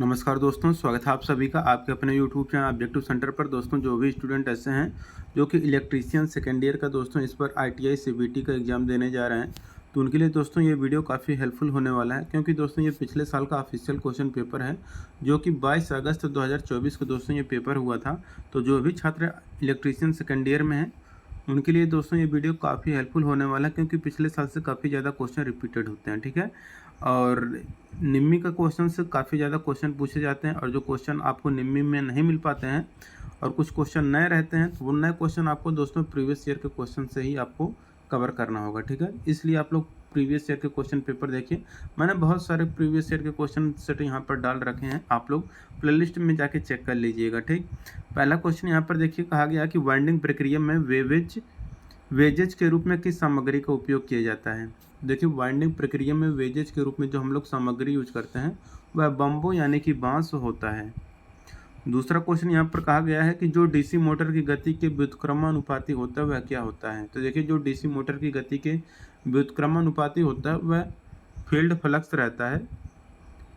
नमस्कार दोस्तों, स्वागत है आप सभी का आपके अपने यूट्यूब चैनल ऑब्जेक्टिव सेंटर पर। दोस्तों, जो भी स्टूडेंट ऐसे हैं जो कि इलेक्ट्रीशियन सेकेंड ईयर का दोस्तों इस पर आईटीआई सीबीटी का एग्ज़ाम देने जा रहे हैं, तो उनके लिए दोस्तों ये वीडियो काफ़ी हेल्पफुल होने वाला है, क्योंकि दोस्तों ये पिछले साल का ऑफिशियल क्वेश्चन पेपर है जो कि 22 अगस्त 2024 को दोस्तों ये पेपर हुआ था। तो जो भी छात्र इलेक्ट्रीशियन सेकेंड ईयर में हैं उनके लिए दोस्तों ये वीडियो काफ़ी हेल्पफुल होने वाला है, क्योंकि पिछले साल से काफ़ी ज़्यादा क्वेश्चन रिपीटेड होते हैं। ठीक है, और निम्मी का क्वेश्चन से काफ़ी ज़्यादा क्वेश्चन पूछे जाते हैं, और जो क्वेश्चन आपको निम्मी में नहीं मिल पाते हैं और कुछ क्वेश्चन नए रहते हैं, तो वो नए क्वेश्चन आपको दोस्तों प्रीवियस ईयर के क्वेश्चन से ही आपको कवर करना होगा। ठीक है, इसलिए आप लोग प्रीवियस ईयर के क्वेश्चन पेपर देखिए। मैंने बहुत सारे प्रीवियस ईयर के क्वेश्चन सेट यहाँ पर डाल रखे हैं, आप लोग प्लेलिस्ट में जाके चेक कर लीजिएगा। ठीक, पहला क्वेश्चन यहाँ पर देखिए, कहा गया कि वाइंडिंग प्रक्रिया में वेजेज के रूप में किस सामग्री का उपयोग किया जाता है। देखिए, वाइंडिंग प्रक्रिया में वेजेज के रूप में जो हम लोग सामग्री यूज करते हैं वह बम्बो यानी कि बांस होता है। दूसरा क्वेश्चन यहाँ पर कहा गया है कि जो डीसी मोटर की गति के व्युत्क्रमानुपाती होता है वह क्या होता है। तो देखिए, जो डीसी मोटर की गति के व्युत्क्रमानुपाती होता है वह फील्ड फ्लक्स रहता है।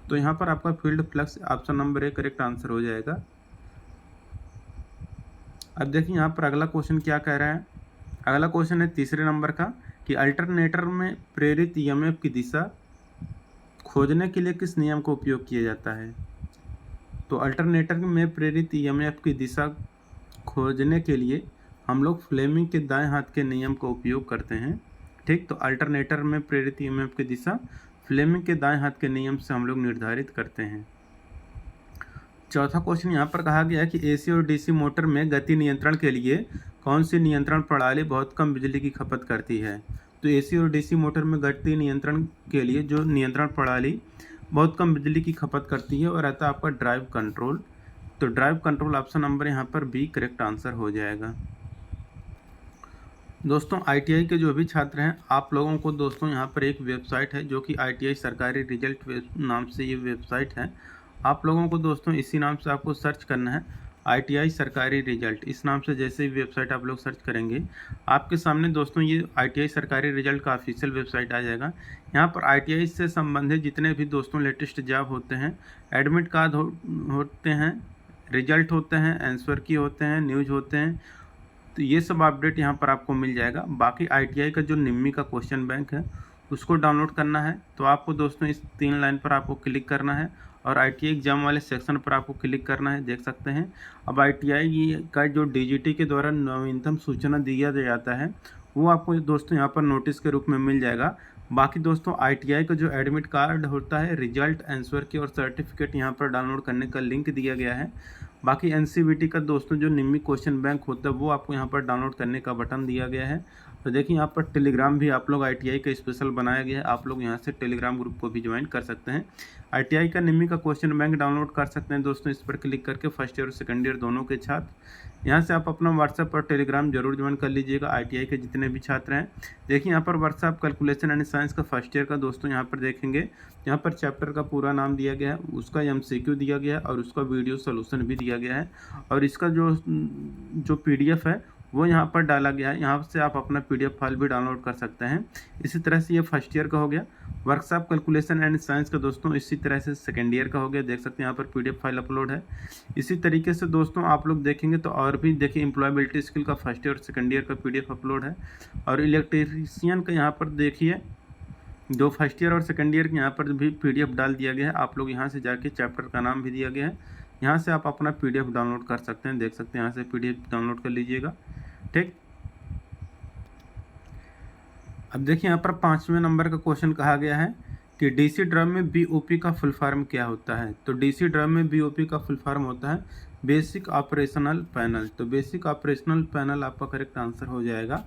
तो यहाँ पर आपका field flux option number 1 correct answer हो जाएगा। अब देखिए यहाँ पर अगला क्वेश्चन क्या कह रहा है। अगला क्वेश्चन है तीसरे नंबर का कि अल्टरनेटर में प्रेरित ईएमएफ की दिशा खोजने के लिए किस नियम का उपयोग किया जाता है। तो अल्टरनेटर में प्रेरित ईएमएफ की दिशा खोजने के लिए हम लोग फ्लेमिंग के दाएं हाथ के नियम का उपयोग करते हैं। ठीक, तो अल्टरनेटर में प्रेरित ईएमएफ की दिशा फ्लेमिंग के दाएं हाथ के नियम से हम लोग निर्धारित करते हैं। चौथा क्वेश्चन यहाँ पर कहा गया है कि एसी और डीसी मोटर में गति नियंत्रण के लिए कौन सी नियंत्रण प्रणाली बहुत कम बिजली की खपत करती है। तो एसी और डीसी मोटर में गति नियंत्रण के लिए जो नियंत्रण प्रणाली बहुत कम बिजली की खपत करती है और रहता है आपका ड्राइव कंट्रोल। तो ड्राइव कंट्रोल ऑप्शन नंबर यहाँ पर बी करेक्ट आंसर हो जाएगा। दोस्तों, आईटीआई के जो भी छात्र हैं, आप लोगों को दोस्तों यहाँ पर एक वेबसाइट है जो कि आईटीआई सरकारी रिजल्ट नाम से ये वेबसाइट है। आप लोगों को दोस्तों इसी नाम से आपको सर्च करना है, आईटीआई सरकारी रिजल्ट। इस नाम से जैसे ही वेबसाइट आप लोग सर्च करेंगे, आपके सामने दोस्तों ये आईटीआई सरकारी रिजल्ट का ऑफिशियल वेबसाइट आ जाएगा। यहाँ पर आईटीआई से संबंधित जितने भी दोस्तों लेटेस्ट जॉब होते हैं, एडमिट कार्ड होते हैं, रिजल्ट होते हैं, आंसर की होते हैं, न्यूज होते हैं, तो ये सब अपडेट यहाँ पर आपको मिल जाएगा। बाकी आईटीआई का जो निम्मी का क्वेश्चन बैंक है उसको डाउनलोड करना है, तो आपको दोस्तों इस 3 लाइन पर आपको क्लिक करना है और आईटीआई एग्जाम वाले सेक्शन पर आपको क्लिक करना है। देख सकते हैं, अब आईटीआई का जो डीजीटी के द्वारा नवीनतम सूचना दिया जाता है वो आपको दोस्तों यहाँ पर नोटिस के रूप में मिल जाएगा। बाकी दोस्तों आईटीआई का जो एडमिट कार्ड होता है, रिजल्ट, आंसर की और सर्टिफिकेट यहाँ पर डाउनलोड करने का लिंक दिया गया है। बाकी एनसीवीटी का दोस्तों जो निम्मी क्वेश्चन बैंक होता है वो आपको यहाँ पर डाउनलोड करने का बटन दिया गया है। तो देखिए, यहाँ पर टेलीग्राम भी आप लोग आईटीआई का स्पेशल बनाया गया है, आप लोग यहाँ से टेलीग्राम ग्रुप को भी ज्वाइन कर सकते हैं। आईटीआई का निम्मी का क्वेश्चन बैंक डाउनलोड कर सकते हैं दोस्तों, इस पर क्लिक करके फर्स्ट ईयर और सेकंड ईयर दोनों के छात्र। यहाँ से आप अपना व्हाट्सएप और टेलीग्राम जरूर ज्वाइन कर लीजिएगा, आईटीआई के जितने भी छात्र हैं। देखिए, यहाँ पर व्हाट्सएप कैलकुलेशन एंड साइंस का फर्स्ट ईयर का दोस्तों यहाँ पर देखेंगे, यहाँ पर चैप्टर का पूरा नाम दिया गया है, उसका एमसीक्यू दिया गया है और उसका वीडियो सोल्यूशन भी दिया गया है, और इसका जो पीडीएफ है वो यहाँ पर डाला गया है। यहाँ से आप अपना पीडीएफ फाइल भी डाउनलोड कर सकते हैं। इसी तरह से ये फर्स्ट ईयर का हो गया। वर्कशॉप कैलकुलेशन एंड साइंस का दोस्तों इसी तरह से सेकेंड ईयर का हो गया। देख सकते हैं यहाँ पर पीडीएफ फाइल अपलोड है। इसी तरीके से दोस्तों आप लोग देखेंगे तो और भी देखिए, एम्प्लॉयबिलिटी स्किल का फर्स्ट ईयर और सेकेंड ईयर का पीडीएफ अपलोड है, और इलेक्ट्रीशियन का यहाँ पर देखिए जो फर्स्ट ईयर और सेकेंड ईयर के यहाँ पर भी पीडीएफ डाल दिया गया है। आप लोग यहाँ से जाके चैप्टर का नाम भी दिया गया है, यहाँ से आप अपना पीडीएफ डाउनलोड कर सकते हैं। देख सकते हैं, यहाँ से पीडीएफ डाउनलोड कर लीजिएगा। ठीक, अब देखिए यहाँ पर 5वें नंबर का क्वेश्चन कहा गया है कि डीसी ड्रम में बीओपी का फुल फॉर्म क्या होता है। तो डीसी ड्रम में बीओपी का फुल फॉर्म होता है बेसिक ऑपरेशनल पैनल। तो बेसिक ऑपरेशनल पैनल आपका करेक्ट आंसर हो जाएगा।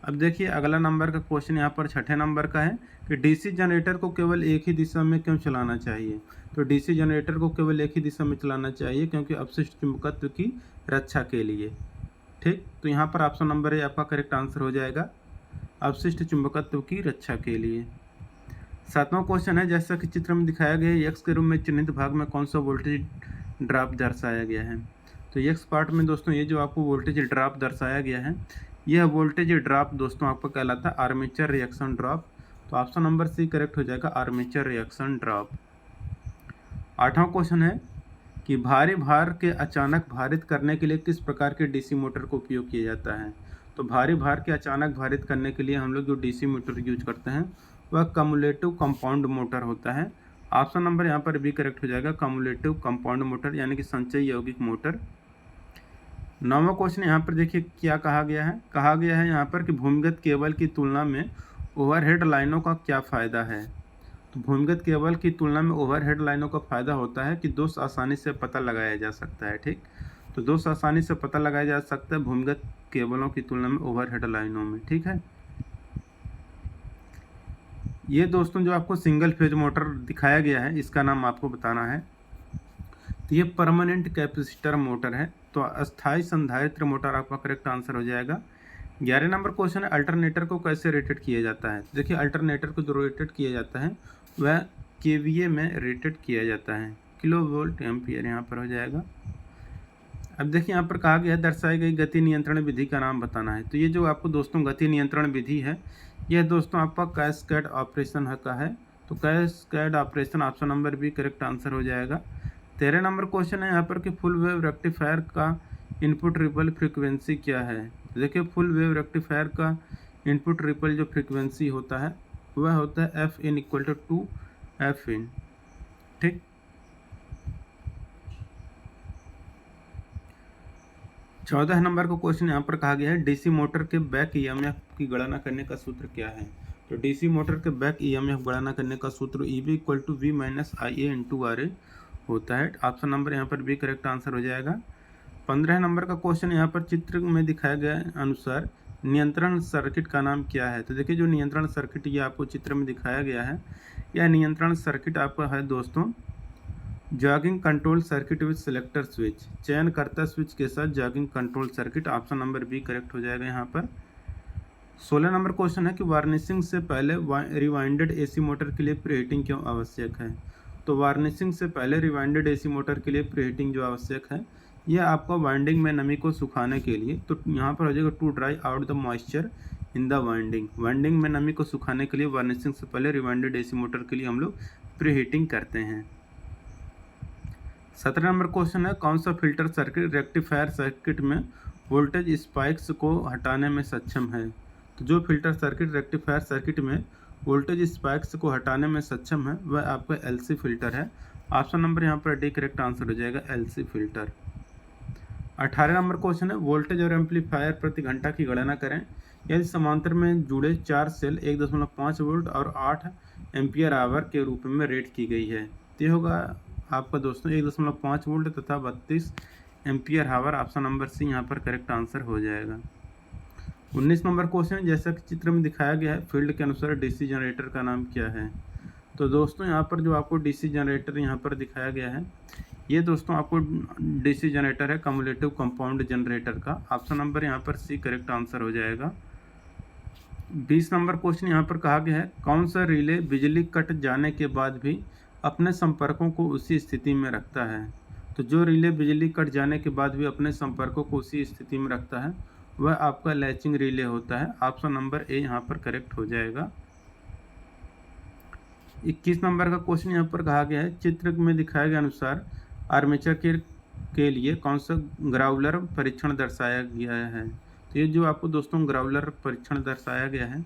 अब देखिए अगला नंबर का क्वेश्चन यहाँ पर 6ठे नंबर का है कि डीसी जनरेटर को केवल एक ही दिशा में क्यों चलाना चाहिए। तो डीसी जनरेटर को केवल एक ही दिशा में चलाना चाहिए क्योंकि अपशिष्ट चुंबकत्व की रक्षा के लिए। ठीक, तो यहाँ पर ऑप्शन नंबर ए आपका करेक्ट आंसर हो जाएगा, अपशिष्ट चुंबकत्व की रक्षा के लिए। 7वां क्वेश्चन है, जैसा कि चित्र में दिखाया गया है, एक्स के रूप में चिन्हित भाग में कौन सा वोल्टेज ड्रॉप दर्शाया गया है। तो एक्स पार्ट में दोस्तों ये जो आपको वोल्टेज ड्रॉप दर्शाया गया है, यह वोल्टेज ड्रॉप दोस्तों आपका कहलाता है आर्मेचर रिएक्शन ड्रॉप। तो ऑप्शन नंबर सी करेक्ट हो जाएगा, आर्मेचर रिएक्शन ड्रॉप। 8वां क्वेश्चन है कि भारी भार के अचानक भारित करने के लिए किस प्रकार के डीसी मोटर का उपयोग किया जाता है। तो भारी भार के अचानक भारित करने के लिए हम लोग जो डीसी मोटर यूज करते हैं वह कम्युलेटिव कंपाउंड मोटर होता है। ऑप्शन नंबर यहाँ पर भी करेक्ट हो जाएगा, कम्युलेटिव कंपाउंड मोटर यानी कि संचयी यौगिक मोटर। 9वां क्वेश्चन यहाँ पर देखिए क्या कहा गया है यहाँ पर कि भूमिगत केबल की तुलना में ओवरहेड लाइनों का क्या फ़ायदा है। तो भूमिगत केबल की तुलना में ओवरहेड लाइनों का फ़ायदा होता है कि दोष आसानी से पता लगाया जा सकता है। ठीक, तो दोष आसानी से पता लगाया जा सकता है भूमिगत केबलों की तुलना में ओवरहेड लाइनों में। ठीक है, ये दोस्तों जो आपको सिंगल फेज मोटर दिखाया गया है इसका नाम आपको बताना है। तो ये परमानेंट कैपेसिटर मोटर है, तो अस्थायी संधारित्र मोटर आपका करेक्ट आंसर हो जाएगा। 11 नंबर क्वेश्चन है अल्टरनेटर को कैसे रेटेड किया जाता है। देखिए अल्टरनेटर को जो रेटेड किया जाता है वह केवीए में रेटेड किया जाता है, किलो वोल्ट एम्पियर यहाँ पर हो जाएगा। अब देखिए यहाँ पर कहा गया है दर्शाई गई गति नियंत्रण विधि का नाम बताना है। तो ये जो आपको दोस्तों गति नियंत्रण विधि है यह दोस्तों आपका कैस्केड ऑपरेशन का है, तो cascade operation option number B correct answer हो जाएगा। 13 नंबर क्वेश्चन है यहाँ पर कि फुल वेव रेक्टिफायर का इनपुट रिपल फ्रीक्वेंसी क्या है। देखिए फुल वेव रेक्टिफायर का इनपुट रिपल जो फ्रीक्वेंसी होता है वह होता है F in equal to 2 F in. ठीक, 14 नंबर का क्वेश्चन यहाँ पर कहा गया है डीसी मोटर के बैक ईएमएफ की गणना करने का सूत्र क्या है। तो डीसी मोटर के बैक ईएमएफ गणना करने का सूत्र EB equal to V minus I A into R A होता है। ऑप्शन नंबर यहाँ पर भी करेक्ट आंसर हो जाएगा। 15 नंबर का क्वेश्चन यहाँ पर चित्र में दिखाया गया अनुसार नियंत्रण सर्किट का नाम क्या है। तो देखिए जो नियंत्रण सर्किट ये आपको चित्र में दिखाया गया है यह नियंत्रण सर्किट आपका है दोस्तों jogging control circuit with selector switch, चयनकर्ता स्विच के साथ jogging control circuit. Option number B correct हो जाएगा यहाँ पर। 16 नंबर क्वेश्चन है कि वार्निशिंग से पहले रिवाइंडेड एसी मोटर के लिए प्रीहीटिंग क्यों आवश्यक है। तो वार्निशिंग से पहले रिवाइंडेड एसी मोटर के लिए प्रीहीटिंग जो आवश्यक है यह आपको वाइंडिंग में नमी को सुखाने के लिए, तो यहाँ पर हो जाएगा to dry out the moisture in the winding में नमी को सुखाने के लिए वार्निशिंग से पहले रिवाइंडेड एसी मोटर के लिए हम लोग प्रीहीटिंग करते हैं। 17 नंबर क्वेश्चन है कौन सा फिल्टर सर्किट रेक्टिफायर सर्किट में वोल्टेज स्पाइक्स को हटाने में सक्षम है। तो जो फिल्टर सर्किट रेक्टिफायर सर्किट में वोल्टेज स्पाइक्स को हटाने में सक्षम है वह आपका एलसी फिल्टर है। ऑप्शन नंबर यहाँ पर डी करेक्ट आंसर हो जाएगा एलसी फिल्टर। 18 नंबर क्वेश्चन है वोल्टेज और एम्पलीफायर प्रति घंटा की गणना करें यदि समांतर में जुड़े 4 सेल 1.5 वोल्ट और 8 एम्पियर आवर के रूप में रेट की गई है। तो ये होगा आपका दोस्तों 1.5 वोल्ट तथा 32 ampere hour. Option number C यहाँ पर करेक्ट आंसर हो जाएगा। 19 नंबर क्वेश्चन जैसा कि चित्र में दिखाया गया है फील्ड के अनुसार डीसी जनरेटर का नाम क्या है। तो दोस्तों यहाँ पर जो आपको डीसी जनरेटर यहाँ पर दिखाया गया है ये दोस्तों आपको डीसी जनरेटर है कम्युलेटिव कंपाउंड जनरेटर का। ऑप्शन नंबर यहाँ पर सी करेक्ट आंसर हो जाएगा। 20 नंबर क्वेश्चन यहाँ पर कहा गया है कौन सा रिले बिजली कट जाने के बाद भी अपने संपर्कों को उसी स्थिति में रखता है। तो जो रिले बिजली कट जाने के बाद भी अपने संपर्कों को उसी स्थिति में रखता है वह आपका लैचिंग रिले होता है। ऑप्शन नंबर ए यहाँ पर करेक्ट हो जाएगा। 21 नंबर का क्वेश्चन यहाँ पर कहा गया है चित्र में दिखाए गए अनुसार आर्मेचर के लिए कौन सा ग्राउलर परीक्षण दर्शाया गया है। तो ये जो आपको दोस्तों ग्राउलर परीक्षण दर्शाया गया है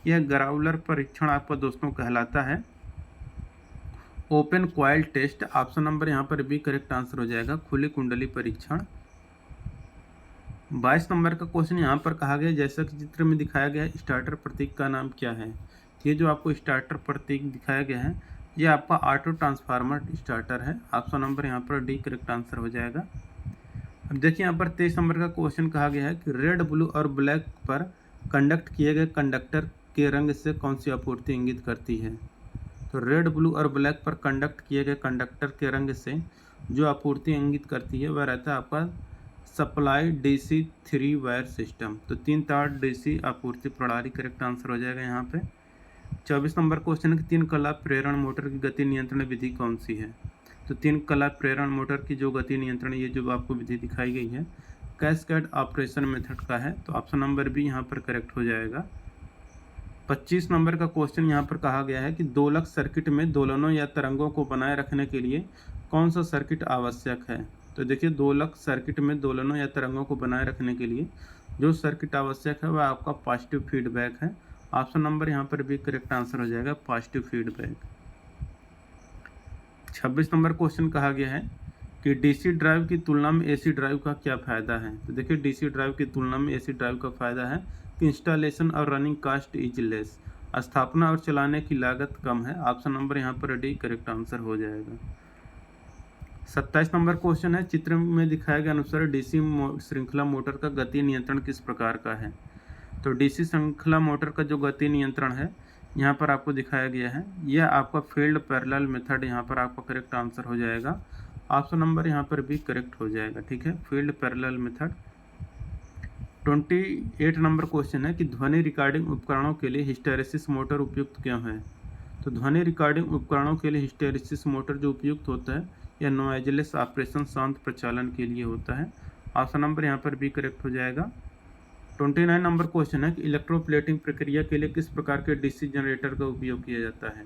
यह ग्राउलर परीक्षण आपका दोस्तों कहलाता है open coil test. Option number यहाँ पर भी करेक्ट आंसर हो जाएगा खुली कुंडली परीक्षण। 22 नंबर का क्वेश्चन यहाँ पर कहा गया जैसा कि चित्र में दिखाया गया है स्टार्टर प्रतीक का नाम क्या है। ये जो आपको स्टार्टर प्रतीक दिखाया गया है ये आपका ऑटो ट्रांसफार्मर स्टार्टर है। ऑप्शन नंबर यहाँ पर डी करेक्ट आंसर हो जाएगा। अब देखिए यहाँ पर 23 नंबर का क्वेश्चन कहा गया है कि रेड ब्लू और ब्लैक पर कंडक्ट किए गए कंडक्टर के रंग से कौन सी आपूर्ति इंगित करती है। तो रेड ब्लू और ब्लैक पर कंडक्ट किए गए कंडक्टर के रंग से जो आपूर्ति इंगित करती है वह रहता है आपका सप्लाई डीसी 3 वायर सिस्टम। तो 3 तार डीसी आपूर्ति प्रणाली करेक्ट आंसर हो जाएगा यहाँ पे। 24 नंबर क्वेश्चन है कि 3 कला प्रेरण मोटर की गति नियंत्रण विधि कौन सी है। तो 3 कला प्रेरण मोटर की जो गति नियंत्रण ये जो आपको विधि दिखाई गई है कैस्केड ऑपरेशन मेथड का है। तो ऑप्शन नंबर बी यहाँ पर करेक्ट हो जाएगा। 25 नंबर का क्वेश्चन यहाँ पर कहा गया है कि दोलक सर्किट में दोलनों या तरंगों को बनाए रखने के लिए कौन सा सर्किट आवश्यक है? तो देखिए दोलक सर्किट में दोलनों या तरंगों को बनाए रखने के लिए जो सर्किट आवश्यक है वह आपका पॉजिटिव फीडबैक है। ऑप्शन नंबर यहाँ पर भी करेक्ट आंसर हो जाएगा, पॉजिटिव फीडबैक। 26 नंबर क्वेश्चन कहा गया है कि डीसी ड्राइव की तुलना में एसी ड्राइव का क्या फ़ायदा है? तो देखिए डीसी ड्राइव की तुलना में एसी ड्राइव का फ़ायदा है कि इंस्टॉलेशन और रनिंग कास्ट इज लेस, स्थापना और चलाने की लागत कम है। ऑप्शन नंबर यहाँ पर डी करेक्ट आंसर हो जाएगा। 27 नंबर क्वेश्चन है, चित्र में दिखाए गए अनुसार डीसी श्रृंखला मोटर का गति नियंत्रण किस प्रकार का है? तो डीसी श्रृंखला मोटर का जो गति नियंत्रण है यहाँ पर आपको दिखाया गया है, यह आपका फील्ड पैरेलल मेथड यहाँ पर आपका करेक्ट आंसर हो जाएगा। ऑप्शन नंबर यहाँ पर भी करेक्ट हो जाएगा, ठीक है, field parallel method. 28 number question है कि ध्वनि रिकॉर्डिंग उपकरणों के लिए हिस्टैरिसीस मोटर उपयुक्त क्यों है? तो ध्वनि रिकॉर्डिंग उपकरणों के लिए हिस्टैरिसीस मोटर जो उपयुक्त होता है यह नॉइजलेस ऑपरेशन, शांत प्रचालन के लिए होता है। ऑप्शन नंबर यहाँ पर भी करेक्ट हो जाएगा। 29 नंबर क्वेश्चन है कि इलेक्ट्रोप्लेटिंग प्रक्रिया के लिए किस प्रकार के डीसी जनरेटर का उपयोग किया जाता है?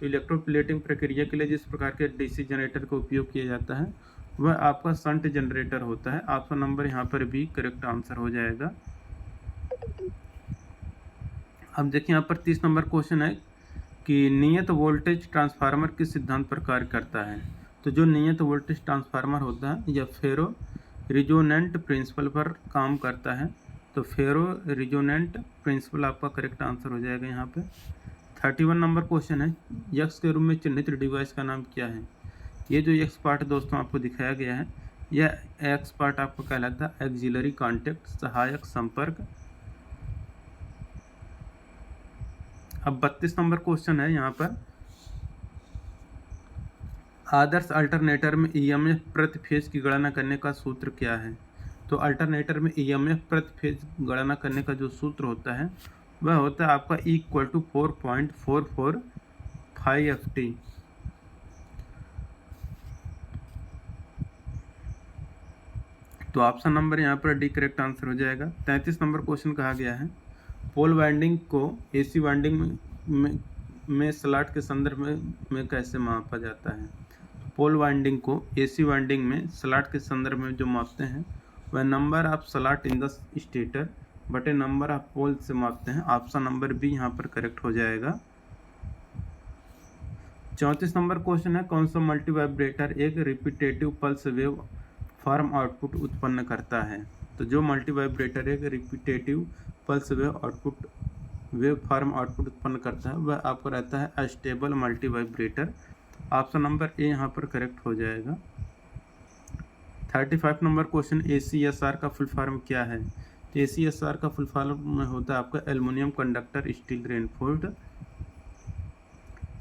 तो इलेक्ट्रोप्लेटिंग प्रक्रिया के लिए जिस प्रकार के डीसी जनरेटर का उपयोग किया जाता है वह आपका शंट जनरेटर होता है। ऑप्शन नंबर यहाँ पर भी करेक्ट आंसर हो जाएगा। अब देखिए यहाँ पर 30 नंबर क्वेश्चन है कि नियत वोल्टेज ट्रांसफार्मर किस सिद्धांत पर कार्य करता है? तो जो नियत वोल्टेज ट्रांसफार्मर होता है यह फेरो रिजोनेंट प्रिंसिपल पर काम करता है। तो फेरो रिजोनेंट प्रिंसिपल आपका करेक्ट आंसर हो जाएगा यहाँ पे। 31 नंबर क्वेश्चन है, यक्स के रूप में चिन्हित डिवाइस का नाम क्या है? ये जो यक्स पार्ट दोस्तों आपको दिखाया गया है यह एक्स पार्ट आपको कहलाता है एक्सिलरी कॉन्टैक्ट, सहायक संपर्क। अब 32 नंबर क्वेश्चन है यहाँ पर, आदर्श अल्टरनेटर में ईएमएफ प्रति फेज की गणना करने का सूत्र क्या है? तो अल्टरनेटर में ईएमएफ प्रति फेज गणना करने का जो सूत्र होता है वह होता है आपका = 4.445 FT। तो ऑप्शन नंबर यहाँ पर डी करेक्ट आंसर हो जाएगा। 33 नंबर क्वेश्चन कहा गया है, पोल वाइंडिंग को एसी वाइंडिंग में स्लॉट के संदर्भ में कैसे मापा जाता है? पोल वाइंडिंग को एसी वाइंडिंग में स्लॉट के संदर्भ में जो मापते हैं वह number of slot in the stator बटे नंबर ऑफ पोल से मापते हैं। ऑप्शन नंबर बी यहाँ पर करेक्ट हो जाएगा। 34 नंबर क्वेश्चन है, कौन सा मल्टी वाइब्रेटर एक repetitive pulse wave form output उत्पन्न करता है? तो जो मल्टी वाइब्रेटर एक repetitive pulse wave form output उत्पन्न करता है वह आपको रहता है astable multi vibrator. Option number A यहाँ पर करेक्ट हो जाएगा। 35 नंबर क्वेश्चन, ACSR का फुल फॉर्म क्या है? तो ACSR का फुल फॉर्म में होता है आपका aluminium conductor steel reinforced.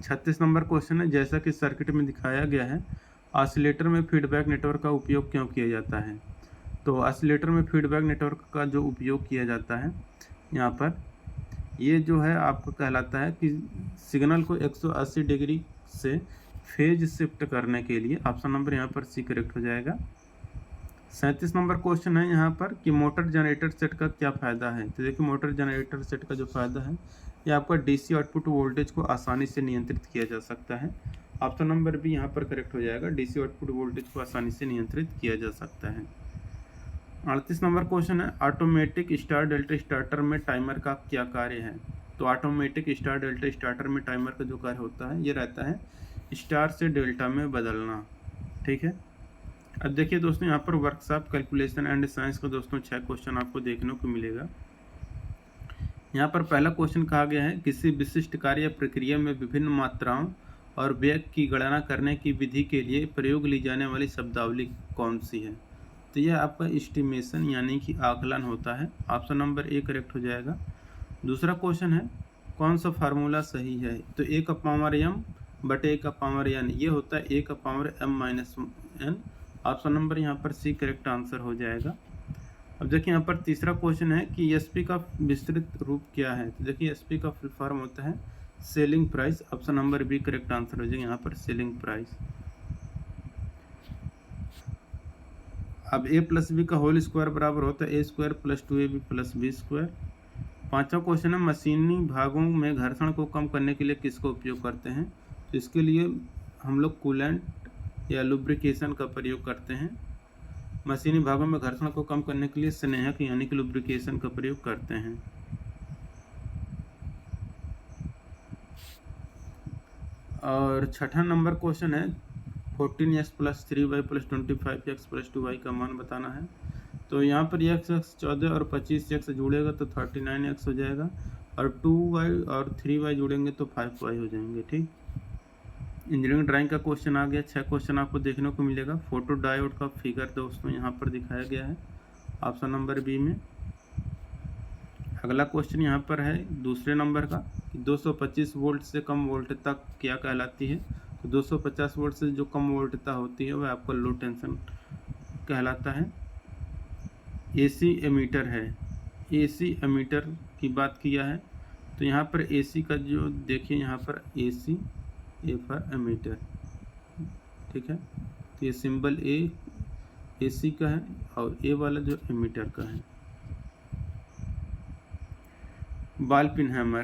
36 number question है, जैसा कि सर्किट में दिखाया गया है ऑसिलेटर में फीडबैक नेटवर्क का उपयोग क्यों किया जाता है? तो ऑसिलेटर में फीडबैक नेटवर्क का जो उपयोग किया जाता है यहाँ पर ये जो है आपको कहलाता है कि सिग्नल को 180 डिग्री से फेज शिफ्ट करने के लिए। ऑप्शन नंबर यहाँ पर सी करेक्ट हो जाएगा। 37 नंबर क्वेश्चन है यहाँ पर कि मोटर जनरेटर सेट का क्या फ़ायदा है? तो देखिए मोटर जनरेटर सेट का जो फ़ायदा है ये आपका डीसी आउटपुट वोल्टेज को आसानी से नियंत्रित किया जा सकता है। ऑप्शन नंबर बी यहाँ पर करेक्ट हो जाएगा, डीसी आउटपुट वोल्टेज को आसानी से नियंत्रित किया जा सकता है। 38 नंबर क्वेश्चन है, ऑटोमेटिक स्टार डेल्टा स्टार्टर में टाइमर का क्या कार्य है? तो ऑटोमेटिक स्टार डेल्टा स्टार्टर में टाइमर का जो कार्य होता है ये रहता है स्टार से डेल्टा में बदलना, ठीक है। अब देखिए दोस्तों यहाँ पर वर्कशॉप कैलकुलेशन एंड साइंस का दोस्तों 6 क्वेश्चन आपको देखने को मिलेगा। यहाँ पर पहला क्वेश्चन कहा गया है, किसी विशिष्ट कार्य या प्रक्रिया में विभिन्न मात्राओं और वेग की गणना करने की विधि के लिए प्रयोग ली जाने वाली शब्दावली कौन सी है? तो यह आपका एस्टिमेशन यानी कि आकलन होता है। ऑप्शन नंबर ए करेक्ट हो जाएगा। दूसरा क्वेश्चन है, कौन सा फार्मूला सही है? तो a का पावर m बटे a का पावर n ये होता है a का पावर m-n। ऑप्शन नंबर यहाँ पर सी करेक्ट आंसर हो जाएगा। अब देखिए यहाँ पर तीसरा क्वेश्चन है कि एसपी का विस्तृत रूप क्या है? तो देखिए एसपी का फुल फॉर्म होता है selling price. Option number B correct answer हो जाएगा यहाँ पर सेलिंग प्राइस। अब a प्लस बी का होल स्क्वायर बराबर होता है a² + 2ab + b²। पांचवा क्वेश्चन है, मशीनी भागों में घर्षण को कम करने के लिए किसका उपयोग करते हैं? तो इसके लिए हम लोग कूलेंट या लुब्रिकेशन का प्रयोग करते हैं। मशीनी भागों में घर्षण को कम करने के लिए स्नेहक यानी कि लुब्रिकेशन का प्रयोग करते हैं। और छठा नंबर क्वेश्चन है 14x + 3y + 25x + 2y का मान बताना है। तो यहाँ पर x 14 और 25x जुड़ेगा तो 39x हो जाएगा, और 2y और 3y जुड़ेंगे तो 5y हो जाएंगे। ठीक, इंजीनियरिंग ड्राइंग का क्वेश्चन आ गया। 6 क्वेश्चन आपको देखने को मिलेगा। फोटो डायोड का फिगर दोस्तों यहाँ पर दिखाया गया है ऑप्शन नंबर बी में। अगला क्वेश्चन यहाँ पर है दूसरे नंबर का, 225 वोल्ट से कम वोल्टता क्या कहलाती है। तो 250 वोल्ट से जो कम वोल्टता होती है वह आपका लो टेंशन कहलाता है। एसी एमीटर है, एसी एमीटर की बात किया है। तो यहाँ पर एसी का जो देखिए यहाँ पर एसी, ए फॉर एमीटर, ठीक है। तो ये सिंबल ए एसी का है और ए वाला जो एमीटर का है। बॉल पिन हैमर,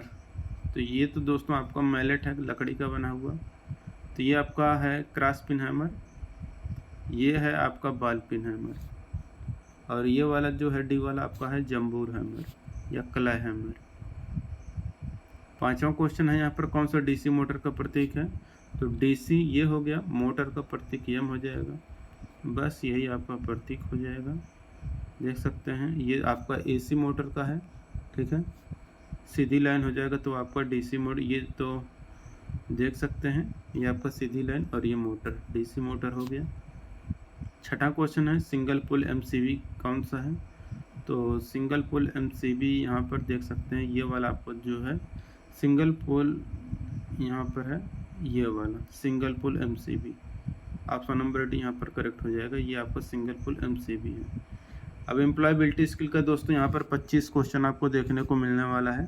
तो ये तो दोस्तों आपका मैलेट है लकड़ी का बना हुआ। तो ये आपका है क्रॉस पिन हैमर, ये है आपका बॉल पिन हैमर, और ये वाला जो है डी वाला आपका है जम्बूर हैमर या क्लय हैमर। पांचवा क्वेश्चन है यहाँ पर कौन सा डीसी मोटर का प्रतीक है। तो डीसी ये हो गया, मोटर का प्रतीक एम हो जाएगा, बस यही आपका प्रतीक हो जाएगा। देख सकते हैं ये आपका एसी मोटर का है, ठीक है। सीधी लाइन हो जाएगा तो आपका डीसी मोटर, ये तो देख सकते हैं ये आपका सीधी लाइन और ये मोटर डीसी मोटर हो गया। छठा क्वेश्चन है सिंगल पोल एमसीबी कौन सा है। तो सिंगल पोल एमसीबी यहाँ पर देख सकते हैं ये वाला आपको जो है सिंगल पोल यहाँ पर है, ये वाला single pole MCB. Option number D यहाँ पर करेक्ट हो जाएगा, ये आपका सिंगल पोल एमसीबी है। अब एम्प्लॉयबिलिटी स्किल का दोस्तों यहाँ पर 25 क्वेश्चन आपको देखने को मिलने वाला है।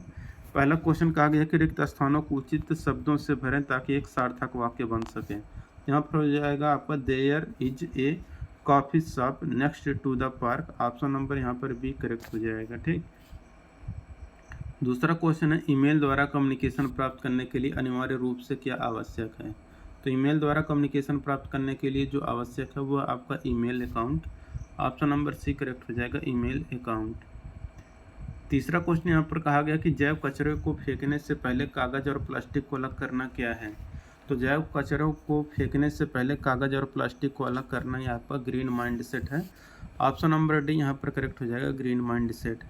पहला क्वेश्चन कहा गया है कि रिक्त स्थानों को उचित शब्दों से भरें ताकि एक सार्थक वाक्य बन सके। यहाँ पर हो जाएगा आपका there is a coffee shop next to the park. Option number यहाँ पर भी करेक्ट हो जाएगा। ठीक, दूसरा क्वेश्चन है ईमेल द्वारा कम्युनिकेशन प्राप्त करने के लिए अनिवार्य रूप से क्या आवश्यक है। तो ईमेल द्वारा कम्युनिकेशन प्राप्त करने के लिए जो आवश्यक है वह आपका email account. Option number C correct हो जाएगा, ईमेल अकाउंट। तीसरा क्वेश्चन यहाँ पर कहा गया कि जैव कचरे को फेंकने से पहले कागज और प्लास्टिक को अलग करना क्या है। तो जैव कचरों को फेंकने से पहले कागज और प्लास्टिक को अलग करना ये आपका ग्रीन माइंडसेट है। ऑप्शन नंबर डी यहाँ पर करेक्ट हो जाएगा, ग्रीन माइंडसेट।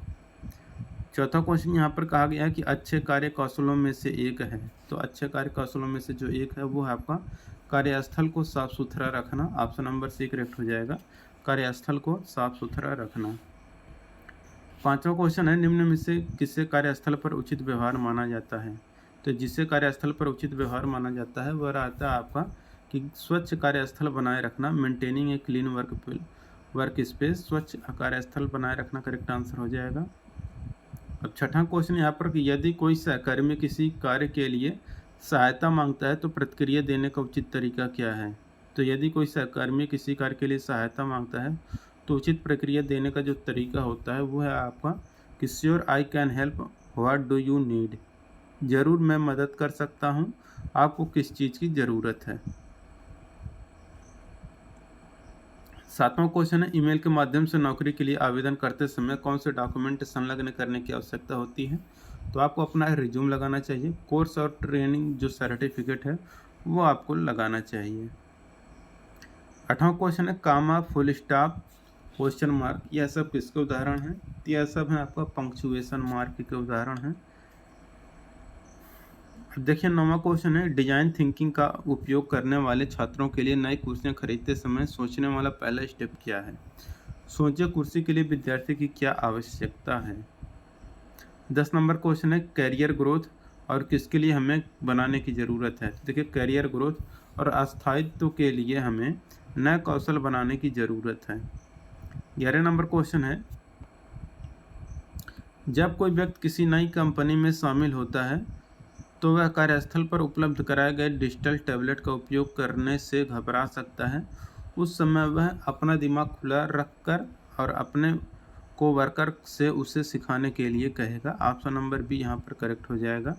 चौथा क्वेश्चन यहाँ पर कहा गया है कि अच्छे कार्य कौशलों में से एक है। तो अच्छे कार्य कौशलों में से जो एक है वो है आपका कार्यस्थल को साफ सुथरा रखना। ऑप्शन नंबर सी करेक्ट हो जाएगा, कार्यस्थल को साफ सुथरा रखना। पांचवा क्वेश्चन है निम्न में से किसे कार्यस्थल पर उचित व्यवहार माना जाता है। तो जिसे कार्यस्थल पर उचित व्यवहार माना जाता है वह रहता है आपका कि स्वच्छ कार्यस्थल बनाए रखना, maintaining a clean work space. स्वच्छ कार्यस्थल बनाए रखना करेक्ट आंसर हो जाएगा। अब छठा क्वेश्चन यहाँ पर कि यदि कोई सहकर्मी किसी कार्य के लिए सहायता मांगता है तो प्रतिक्रिया देने का उचित तरीका क्या है। तो यदि कोई सहकर्मी किसी कार्य के लिए सहायता मांगता है तो उचित प्रक्रिया देने का जो तरीका होता है वो है आपका कि sure I can help, what do you need. ज़रूर मैं मदद कर सकता हूँ, आपको किस चीज़ की ज़रूरत है। सातवां क्वेश्चन है ईमेल के माध्यम से नौकरी के लिए आवेदन करते समय कौन से डॉक्यूमेंट संलग्न करने की आवश्यकता होती है। तो आपको अपना रिज्यूम लगाना चाहिए, कोर्स और ट्रेनिंग जो सर्टिफिकेट है वो आपको लगाना चाहिए। आठवां क्वेश्चन है कामा, फुल स्टॉप, क्वेश्चन मार्क, यह सब किसके उदाहरण हैं। तो यह सब है आपका पंक्चुएशन मार्क के उदाहरण हैं। अब देखिए नौवां क्वेश्चन है डिजाइन थिंकिंग का उपयोग करने वाले छात्रों के लिए नई कुर्सियां खरीदते समय सोचने वाला पहला स्टेप क्या है। सोचिए कुर्सी के लिए विद्यार्थी की क्या आवश्यकता है। 10 नंबर क्वेश्चन है कैरियर ग्रोथ और किसके लिए हमें बनाने की ज़रूरत है। देखिए कैरियर ग्रोथ और अस्थायित्व के लिए हमें नए कौशल बनाने की ज़रूरत है। 11 नंबर क्वेश्चन है जब कोई व्यक्ति किसी नई कंपनी में शामिल होता है तो वह कार्यस्थल पर उपलब्ध कराए गए डिजिटल टैबलेट का उपयोग करने से घबरा सकता है। उस समय वह अपना दिमाग खुला रखकर और अपने कोवर्कर से उसे सिखाने के लिए कहेगा। ऑप्शन नंबर बी यहाँ पर करेक्ट हो जाएगा।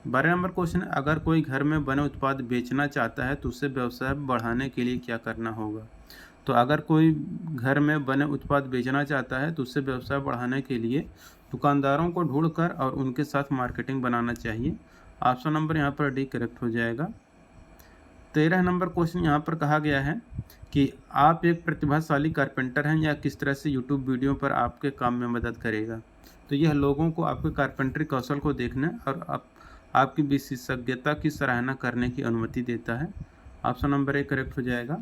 12 नंबर क्वेश्चन है, अगर कोई घर में बने उत्पाद बेचना चाहता है तो उसे व्यवसाय बढ़ाने के लिए क्या करना होगा। तो अगर कोई घर में बने उत्पाद बेचना चाहता है तो उसे व्यवसाय बढ़ाने के लिए दुकानदारों को ढूंढकर और उनके साथ मार्केटिंग बनाना चाहिए। ऑप्शन नंबर यहाँ पर डी करेक्ट हो जाएगा। 13 नंबर क्वेश्चन यहाँ पर कहा गया है कि आप एक प्रतिभाशाली कारपेंटर हैं, या किस तरह से यूट्यूब वीडियो पर आपके काम में मदद करेगा। तो यह लोगों को आपके कारपेंटरी कौशल को देखने और आपकी विशेषज्ञता की सराहना करने की अनुमति देता है। ऑप्शन नंबर ए करेक्ट हो जाएगा।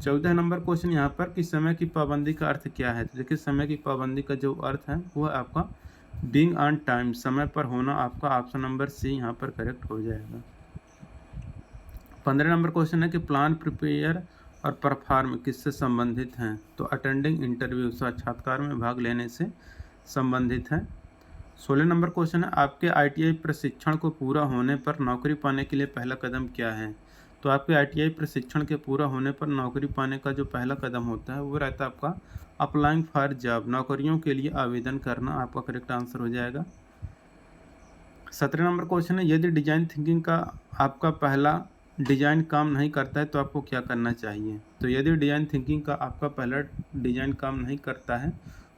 14 नंबर क्वेश्चन यहाँ पर कि समय की पाबंदी का अर्थ क्या है। तो देखिए, समय की पाबंदी का जो अर्थ है वो आपका बीइंग ऑन टाइम, समय पर होना। आपका ऑप्शन नंबर सी यहाँ पर करेक्ट हो जाएगा। 15 नंबर क्वेश्चन है कि प्लान, प्रिपेयर और परफॉर्म किससे संबंधित हैं। तो अटेंडिंग इंटरव्यू, साक्षात्कार में भाग लेने से संबंधित है। 16 नंबर क्वेश्चन है, आपके ITI प्रशिक्षण को पूरा होने पर नौकरी पाने के लिए पहला कदम क्या है। तो आपके ITI प्रशिक्षण के पूरा होने पर नौकरी पाने का जो पहला कदम होता है वो रहता है आपका अप्लाइंग फॉर जॉब, नौकरियों के लिए आवेदन करना। आपका करेक्ट आंसर हो जाएगा। 17 नंबर क्वेश्चन है, यदि डिजाइन थिंकिंग का आपका पहला डिजाइन काम नहीं करता है तो आपको क्या करना चाहिए। तो यदि डिजाइन थिंकिंग का आपका पहला डिजाइन काम नहीं करता है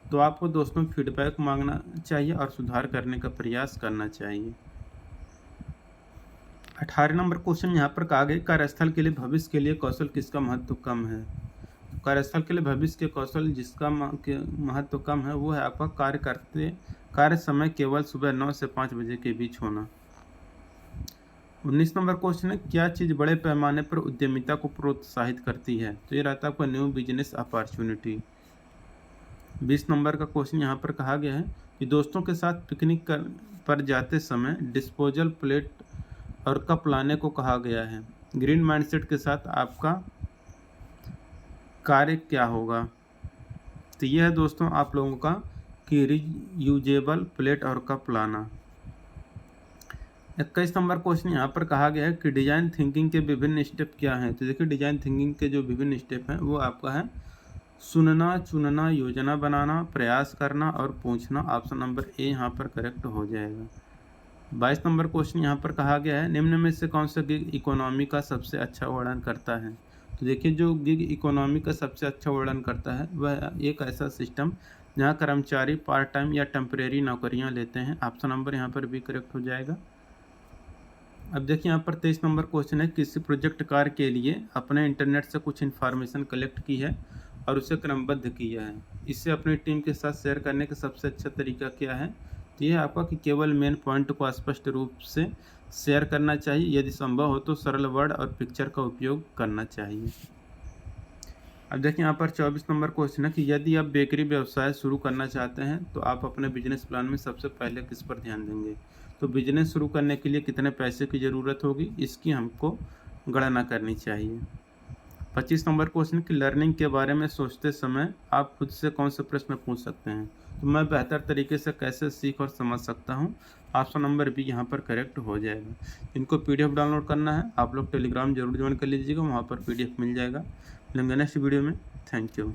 तो आपको दोस्तों फीडबैक मांगना चाहिए और सुधार करने का प्रयास करना चाहिए। 18 नंबर क्वेश्चन यहाँ पर कहा गया, कार्यस्थल के लिए भविष्य के लिए कौशल किसका महत्व कम है। कार्यस्थल के लिए भविष्य के कौशल जिसका महत्व कम है वो है आपका कार्य समय केवल सुबह 9 से 5 बजे के बीच होना। 19 नंबर क्वेश्चन है, क्या चीज़ बड़े पैमाने पर उद्यमिता को प्रोत्साहित करती है। तो ये रहता है आपका न्यू बिजनेस अपॉर्चुनिटी। 20 नंबर का क्वेश्चन यहाँ पर कहा गया है कि दोस्तों के साथ पिकनिक पर जाते समय डिस्पोजल प्लेट और कप लाने को कहा गया है। ग्रीन माइंडसेट के साथ आपका कार्य क्या होगा। तो यह है दोस्तों आप लोगों का कि रीयूजेबल प्लेट और कप लाना। 21 नंबर क्वेश्चन यहाँ पर कहा गया है कि डिजाइन थिंकिंग के विभिन्न स्टेप क्या हैं। तो देखिए, डिजाइन थिंकिंग के जो विभिन्न स्टेप हैं वो आपका है सुनना, चुनना, योजना बनाना, प्रयास करना और पूछना। ऑप्शन नंबर ए यहाँ पर करेक्ट हो जाएगा। 22 नंबर क्वेश्चन यहाँ पर कहा गया है, निम्न में से कौन सा गिग इकोनॉमी का सबसे अच्छा वर्णन करता है। तो देखिए, जो गिग इकोनॉमी का सबसे अच्छा वर्णन करता है वह एक ऐसा सिस्टम जहाँ कर्मचारी पार्ट टाइम या टेम्परेरी नौकरियाँ लेते हैं। ऑप्शन नंबर यहाँ पर भी करेक्ट हो जाएगा। अब देखिए, यहाँ पर 23 नंबर क्वेश्चन है, किसी प्रोजेक्ट कार्य के लिए अपने इंटरनेट से कुछ इन्फॉर्मेशन कलेक्ट की है और उसे क्रमबद्ध किया है, इसे अपनी टीम के साथ शेयर करने का सबसे अच्छा तरीका क्या है। तो यह आपका कि केवल मेन पॉइंट को स्पष्ट रूप से शेयर करना चाहिए, यदि संभव हो तो सरल वर्ड और पिक्चर का उपयोग करना चाहिए। अब देखिए, यहाँ पर 24 नंबर क्वेश्चन है कि यदि आप बेकरी व्यवसाय शुरू करना चाहते हैं तो आप अपने बिजनेस प्लान में सबसे पहले किस पर ध्यान देंगे। तो बिजनेस शुरू करने के लिए कितने पैसे की ज़रूरत होगी, इसकी हमको गणना करनी चाहिए। 25 नंबर क्वेश्चन की लर्निंग के बारे में सोचते समय आप खुद से कौन से प्रश्न पूछ सकते हैं। तो मैं बेहतर तरीके से कैसे सीख और समझ सकता हूँ। ऑप्शन नंबर बी यहाँ पर करेक्ट हो जाएगा। इनको PDF डाउनलोड करना है, आप लोग टेलीग्राम जरूर ज्वाइन कर लीजिएगा, वहाँ पर PDF मिल जाएगा। मिलेंगे नेक्स्ट वीडियो में। Thank you.